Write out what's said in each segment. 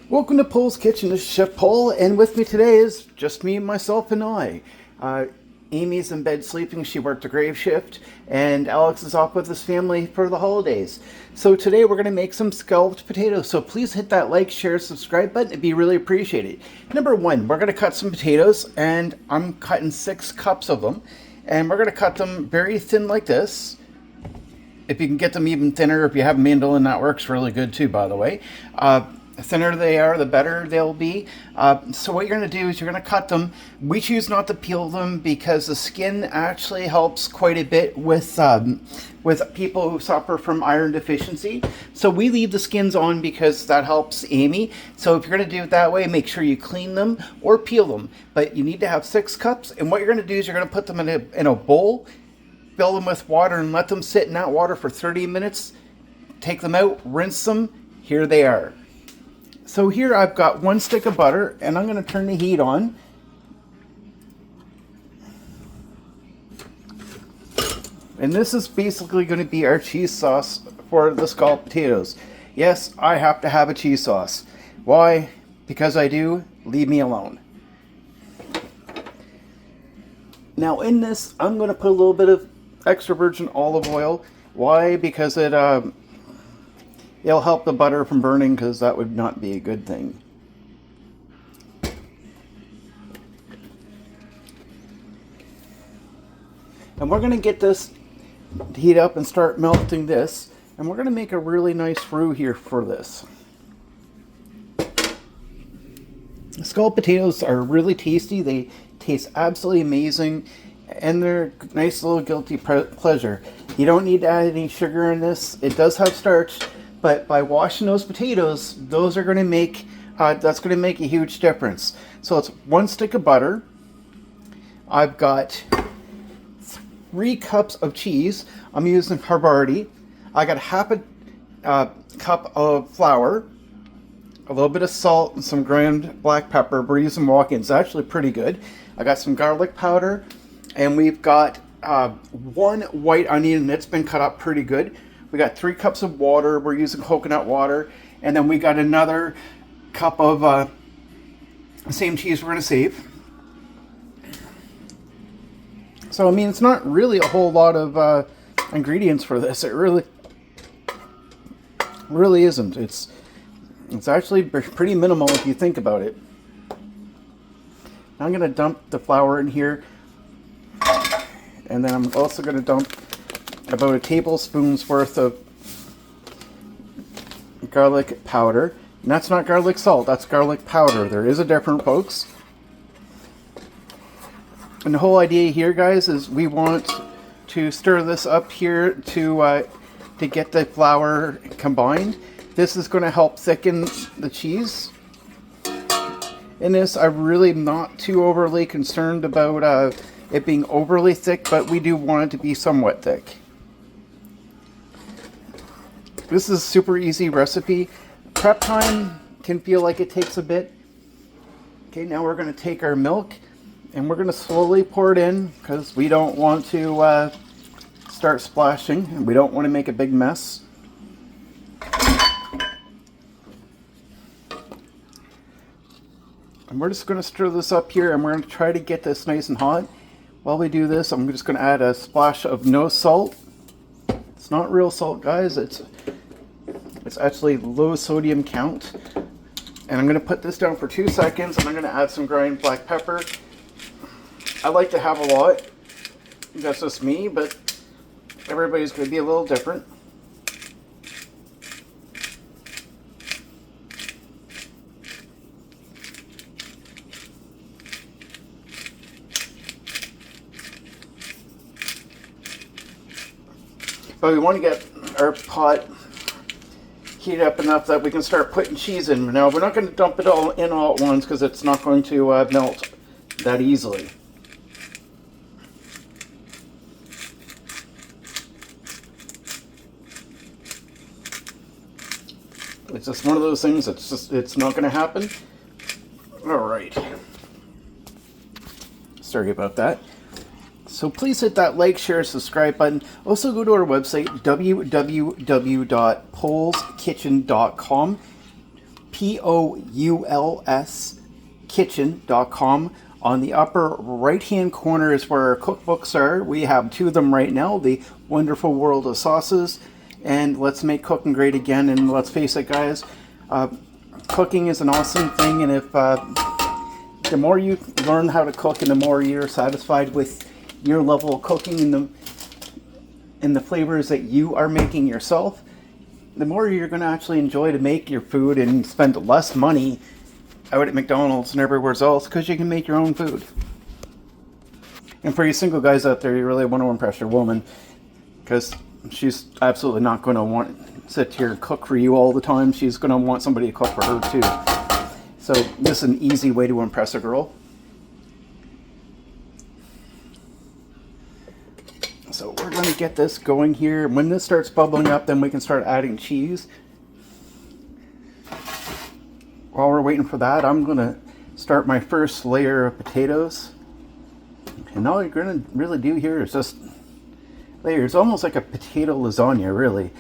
Welcome to Poul's Kitchen. This is Chef Poul, and with me today is just me, myself, and I. Amy's in bed sleeping. She worked a grave shift, and Alex is off with his family for the holidays. So today we're going to make some scalloped potatoes. So please hit that like, share, subscribe button. It'd be really appreciated. Number one, we're going to cut some potatoes, and I'm cutting 6 cups of them. And we're going to cut them very thin like this. If you can get them even thinner, if you have a mandolin, that works really good too, by the way. The thinner they are, the better they'll be. So what you're going to do is you're going to cut them. We choose not to peel them because the skin actually helps quite a bit with people who suffer from iron deficiency. So we leave the skins on because that helps Amy. So if you're going to do it that way, make sure you clean them or peel them. But you need to have 6 cups. And what you're going to do is you're going to put them in a bowl, fill them with water, and let them sit in that water for 30 minutes. Take them out, rinse them. Here they are. So here I've got 1 stick of butter, and I'm going to turn the heat on. And this is basically going to be our cheese sauce for the scalloped potatoes. Yes, I have to have a cheese sauce. Why? Because I do. Leave me alone. Now in this, I'm going to put a little bit of extra virgin olive oil. Why? Because it'll help the butter from burning, because that would not be a good thing. And we're going to get this to heat up and start melting this. And we're going to make a really nice roux here for this. The scalloped potatoes are really tasty. They taste absolutely amazing. And they're a nice little guilty pleasure. You don't need to add any sugar in this. It does have starch. But by washing those potatoes, those are going to make, that's going to make a huge difference. So it's 1 stick of butter. I've got 3 cups of cheese. I'm using Havarti. I got half a cup of flour, a little bit of salt, and some ground black pepper. We're using Walk-ins. It's actually pretty good. I got some garlic powder, and we've got 1 white onion that's been cut up pretty good. We got 3 cups of water. We're using coconut water. And then we got another cup of the same cheese we're going to save. So, I mean, it's not really a whole lot of ingredients for this. It really isn't. It's actually pretty minimal if you think about it. Now I'm going to dump the flour in here. And then I'm also going to dump about a tablespoon's worth of garlic powder. And that's not garlic salt, that's garlic powder. There is a difference, folks. And the whole idea here, guys, is we want to stir this up here to get the flour combined. This is going to help thicken the cheese. In this, I'm really not too overly concerned about it being overly thick, but we do want it to be somewhat thick. This is a super easy recipe. Prep time can feel like it takes a bit. Okay, now we're going to take our milk and we're going to slowly pour it in because we don't want to start splashing and we don't want to make a big mess. And we're just going to stir this up here and we're going to try to get this nice and hot. While we do this, I'm just going to add a splash of no salt. It's not real salt, guys. It's actually low sodium count. And I'm going to put this down for 2 seconds and I'm going to add some ground black pepper. I like to have a lot. That's just me, but everybody's going to be a little different. But we want to get our pot heated up enough that we can start putting cheese in. Now, we're not going to dump it all in all at once because it's not going to melt that easily. It's just one of those things it's not going to happen. All right. Sorry about that. So please hit that like, share, subscribe button. Also go to our website, www.poulskitchen.com. Pouls kitchen.com. On the upper right hand corner is where our cookbooks are. We have two of them right now, The Wonderful World of Sauces and Let's Make Cooking Great Again. And let's face it, guys, cooking is an awesome thing, and if the more you learn how to cook and the more you're satisfied with your level of cooking and the flavors that you are making yourself, the more you're going to actually enjoy to make your food and spend less money out at McDonald's and everywhere else because you can make your own food. And for you single guys out there, you really want to impress your woman because she's absolutely not going to want to sit here and cook for you all the time. She's going to want somebody to cook for her too. So this is an easy way to impress a girl. So we're going to get this going here. When this starts bubbling up, then we can start adding cheese. While we're waiting for that, I'm going to start my first layer of potatoes. And all you're going to really do here is just layers, almost like a potato lasagna, really.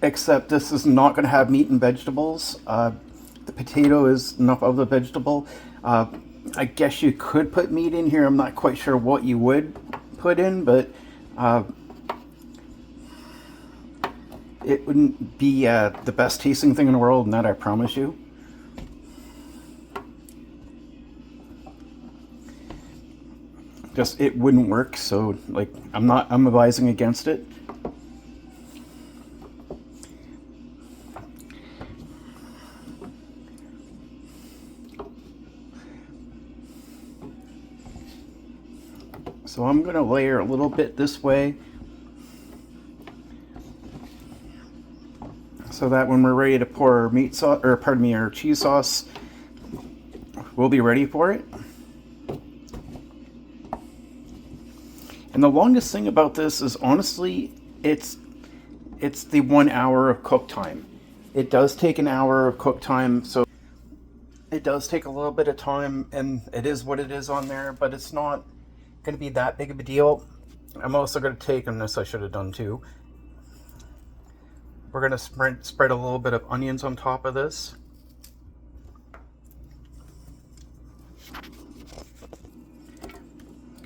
Except this is not going to have meat and vegetables. The potato is enough of the vegetable. I guess you could put meat in here. I'm not quite sure what you would put in, but it wouldn't be the best tasting thing in the world, and that I promise you. Just it wouldn't work, so like I'm advising against it. So I'm going to layer a little bit this way so that when we're ready to pour our meat sauce, or pardon me, our cheese sauce, we'll be ready for it. And the longest thing about this is honestly, it's the 1 hour of cook time. It does take an hour of cook time, so it does take a little bit of time, and it is what it is on there, but it's not going to be that big of a deal. I'm also going to take, and this I should have done too, we're going to spread a little bit of onions on top of this.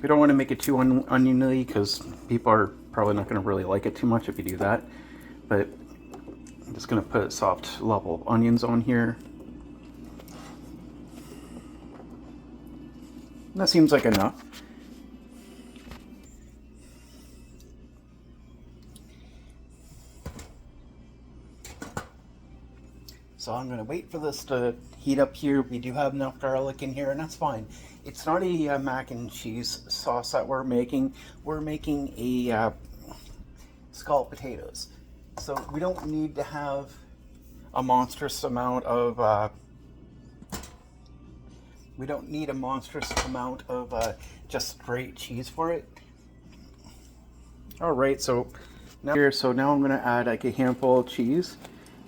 We don't want to make it too oniony because people are probably not going to really like it too much if you do that. But I'm just going to put a soft level of onions on here. And that seems like enough. So I'm going to wait for this to heat up here. We do have enough garlic in here, and that's fine. It's not a mac and cheese sauce that we're making. We're making a scalloped potatoes. So we don't need to have a monstrous amount of just straight cheese for it. All right, so now I'm going to add like a handful of cheese.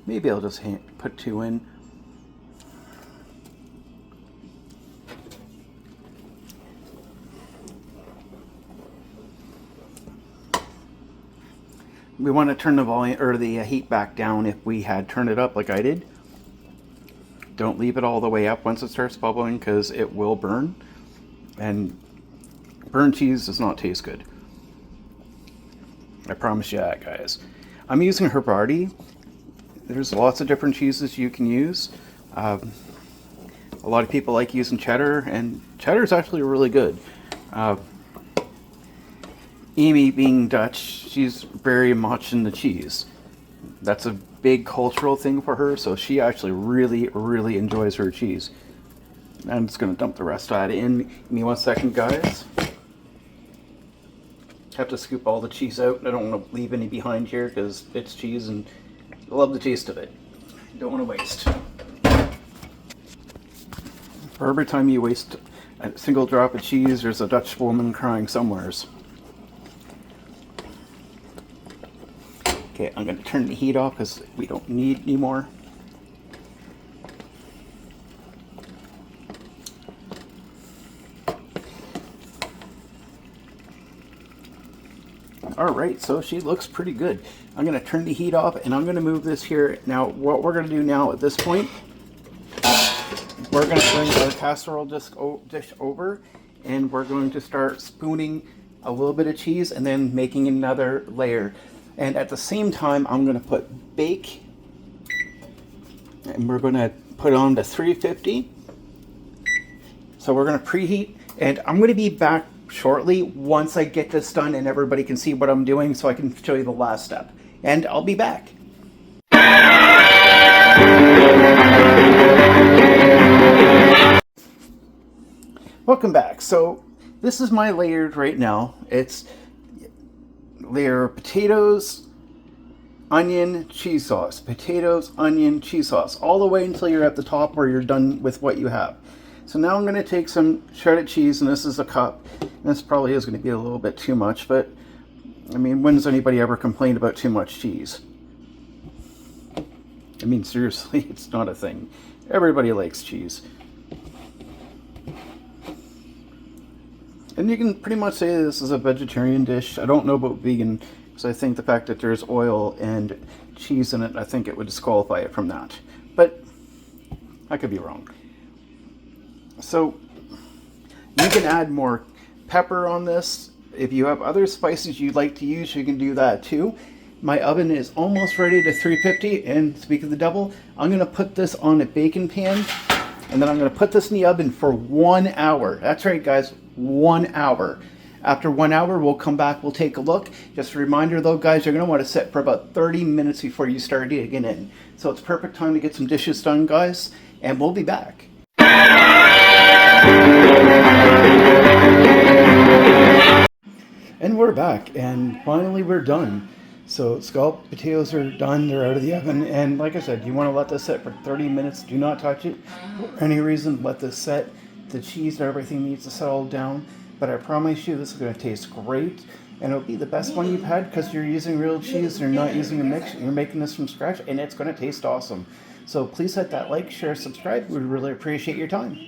Maybe I'll just put 2 in. We want to turn the volume or the heat back down if we had turned it up like I did. Don't leave it all the way up once it starts bubbling because it will burn. And burnt cheese does not taste good. I promise you that, guys. I'm using Herbardi. There's lots of different cheeses you can use. A lot of people like using cheddar, and cheddar is actually really good. Amy, being Dutch, she's very much into cheese. That's a big cultural thing for her, so she actually really, really enjoys her cheese. I'm just going to dump the rest of that in. Give me 1 second, guys. Have to scoop all the cheese out. I don't want to leave any behind here because it's cheese and I love the taste of it. Don't want to waste. For every time you waste a single drop of cheese, there's a Dutch woman crying somewheres. Okay, I'm going to turn the heat off because we don't need any more. All right, so she looks pretty good. I'm gonna turn the heat off and I'm gonna move this here. Now, what we're gonna do now at this point, we're gonna bring our casserole dish over and we're going to start spooning a little bit of cheese and then making another layer. And at the same time, I'm gonna put bake, and we're gonna put on to 350. So we're gonna preheat, and I'm gonna be back shortly once I get this done and everybody can see what I'm doing so I can show you the last step. And I'll be back. Welcome back. So this is my layered right now. It's layer of potatoes, onion, cheese sauce, potatoes, onion, cheese sauce, all the way until you're at the top where you're done with what you have. So now I'm going to take some shredded cheese, and this is a cup. And this probably is going to be a little bit too much, but I mean, when has anybody ever complained about too much cheese? I mean, seriously, it's not a thing. Everybody likes cheese. And you can pretty much say this is a vegetarian dish. I don't know about vegan, because I think the fact that there's oil and cheese in it, I think it would disqualify it from that. But I could be wrong. So you can add more pepper on this. If you have other spices you'd like to use, you can do that too. My oven is almost ready to 350, and speak of the devil, I'm going to put this on a baking pan, and then I'm going to put this in the oven for 1 hour. That's right, guys, 1 hour. After 1 hour, we'll come back, we'll take a look. Just a reminder though, guys, you're going to want to sit for about 30 minutes before you start digging in. So it's perfect time to get some dishes done, guys, and we'll be back. And we're back, and finally we're done. So scalloped potatoes are done, they're out of the oven, and like I said, you want to let this sit for 30 minutes. Do not touch it for any reason. Let this set. The cheese and everything needs to settle down, but I promise you this is going to taste great, and it'll be the best one you've had because you're using real cheese, you're not using a mix, you're making this from scratch, and it's going to taste awesome. So please hit that like, share, subscribe. We really appreciate your time.